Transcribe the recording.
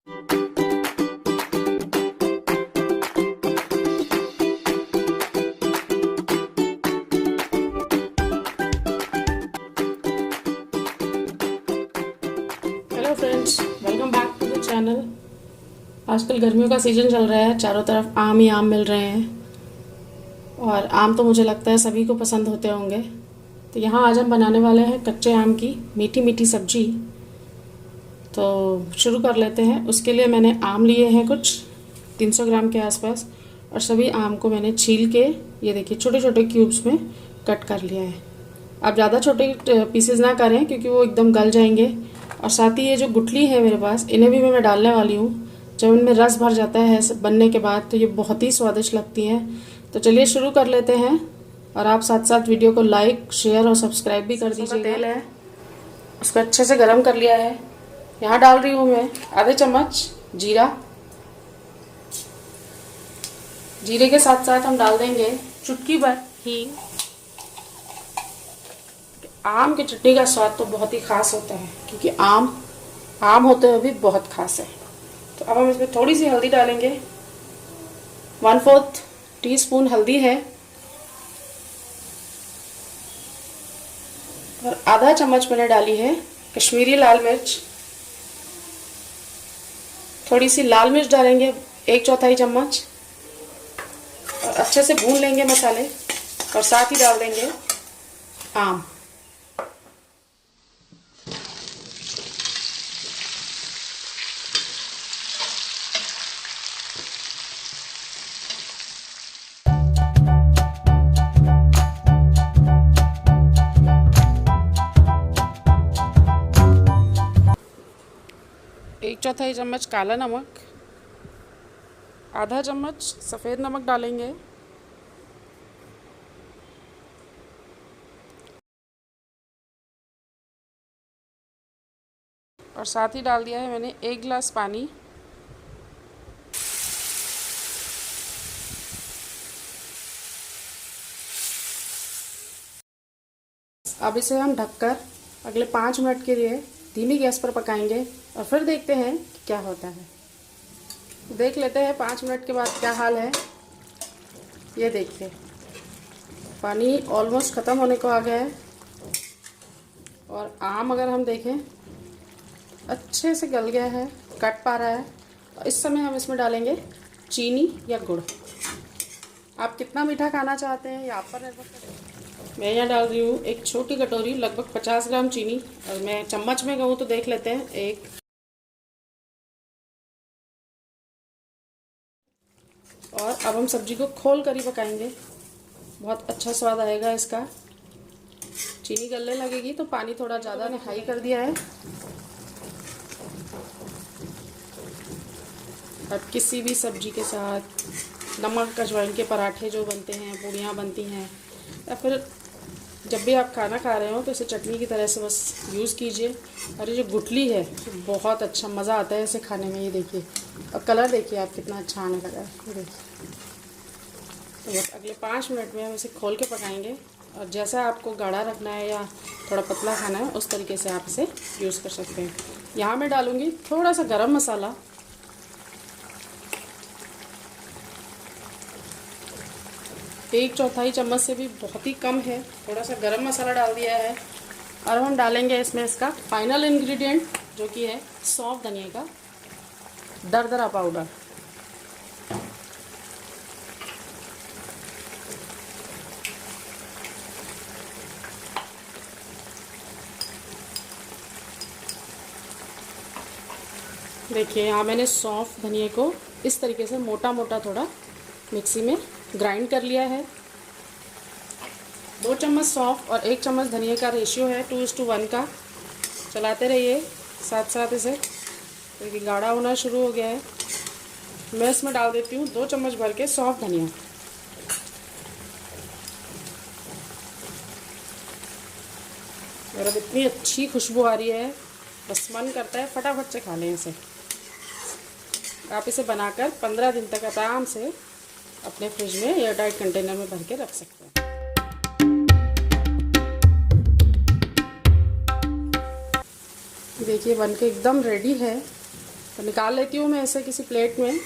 Hello friends, welcome back to the channel. आजकल गर्मियों का सीज़न चल रहा है, चारों तरफ आम ही आम मिल रहे हैं और आम तो मुझे लगता है सभी को पसंद होते होंगे। तो यहाँ आज हम बनाने वाले हैं कच्चे आम की मीठी मीठी सब्जी। तो शुरू कर लेते हैं। उसके लिए मैंने आम लिए हैं कुछ 300 ग्राम के आसपास और सभी आम को मैंने छील के ये देखिए छोटे छोटे क्यूब्स में कट कर लिया है। आप ज़्यादा छोटे पीसेस ना करें क्योंकि वो एकदम गल जाएंगे। और साथ ही ये जो गुठली है मेरे पास, इन्हें भी मैं डालने वाली हूँ। जब इनमें रस भर जाता है बनने के बाद तो ये बहुत ही स्वादिष्ट लगती हैं। तो चलिए शुरू कर लेते हैं और आप साथ साथ वीडियो को लाइक, शेयर और सब्सक्राइब भी कर दीजिएगा। तेल है, उसको अच्छे से गर्म कर लिया है। यहाँ डाल रही हूँ मैं आधे चम्मच जीरा। जीरे के साथ साथ हम डाल देंगे चुटकी भर हींग। आम की चटनी का स्वाद तो बहुत ही खास होता है क्योंकि आम होते हुए भी बहुत खास है। तो अब हम इसमें थोड़ी सी हल्दी डालेंगे। 1/4 टीस्पून हल्दी है और आधा चम्मच मैंने डाली है कश्मीरी लाल मिर्च। थोड़ी सी लाल मिर्च डालेंगे 1/4 चम्मच और अच्छे से भून लेंगे मसाले और साथ ही डाल देंगे आम। एक चौथाई चम्मच काला नमक, आधा चम्मच सफ़ेद नमक डालेंगे और साथ ही डाल दिया है मैंने 1 गिलास पानी। अब इसे हम ढककर अगले 5 मिनट के लिए धीमी गैस पर पकाएंगे और फिर देखते हैं कि क्या होता है। देख लेते हैं 5 मिनट के बाद क्या हाल है। ये देखिए पानी ऑलमोस्ट ख़त्म होने को आ गया है और आम अगर हम देखें अच्छे से गल गया है, कट पा रहा है। और इस समय हम इसमें डालेंगे चीनी या गुड़। आप कितना मीठा खाना चाहते हैं ये आप पर निर्भर करता है। मैं यहाँ डाल रही हूँ एक छोटी कटोरी लगभग 50 ग्राम चीनी और मैं चम्मच में कहूँ तो देख लेते हैं एक। और अब हम सब्जी को खोल कर ही पकाएंगे, बहुत अच्छा स्वाद आएगा इसका। चीनी गलने लगेगी तो पानी थोड़ा ज़्यादा ने हाई कर दिया है। अब किसी भी सब्जी के साथ नमक अजवाइन के पराठे जो बनते हैं, पूड़ियाँ बनती हैं, या फिर जब भी आप खाना खा रहे हो तो इसे चटनी की तरह से बस यूज़ कीजिए। और ये जो गुठली है बहुत अच्छा मज़ा आता है इसे खाने में। ये देखिए और कलर देखिए आप कितना अच्छा आने लगा है। ये देखिए तो बस अगले 5 मिनट में हम इसे खोल के पकाएंगे और जैसा आपको गाढ़ा रखना है या थोड़ा पतला खाना है उस तरीके से आप इसे यूज़ कर सकते हैं। यहाँ मैं डालूँगी थोड़ा सा गरम मसाला, 1/4 चम्मच से भी बहुत ही कम है। थोड़ा सा गरम मसाला डाल दिया है और हम डालेंगे इसमें इसका फाइनल इंग्रेडिएंट जो कि है सौंफ धनिया का दरदरा पाउडर। देखिए यहाँ मैंने सौंफ धनिया को इस तरीके से मोटा मोटा थोड़ा मिक्सी में ग्राइंड कर लिया है। 2 चम्मच सौंफ और 1 चम्मच धनिया का रेशियो है 2:1 का। चलाते रहिए साथ साथ इसे। देखिए गाढ़ा होना शुरू हो गया है। मैं इसमें डाल देती हूँ 2 चम्मच भर के सौंफ धनिया। और अब इतनी अच्छी खुशबू आ रही है, बस मन करता है फटाफट से खा लें इसे। आप इसे बनाकर 15 दिन तक आराम से अपने फ्रिज में एयरटाइट कंटेनर में भर के रख सकते हैं। देखिए बनके एकदम रेडी है। तो निकाल लेती हूँ मैं इसे किसी प्लेट में।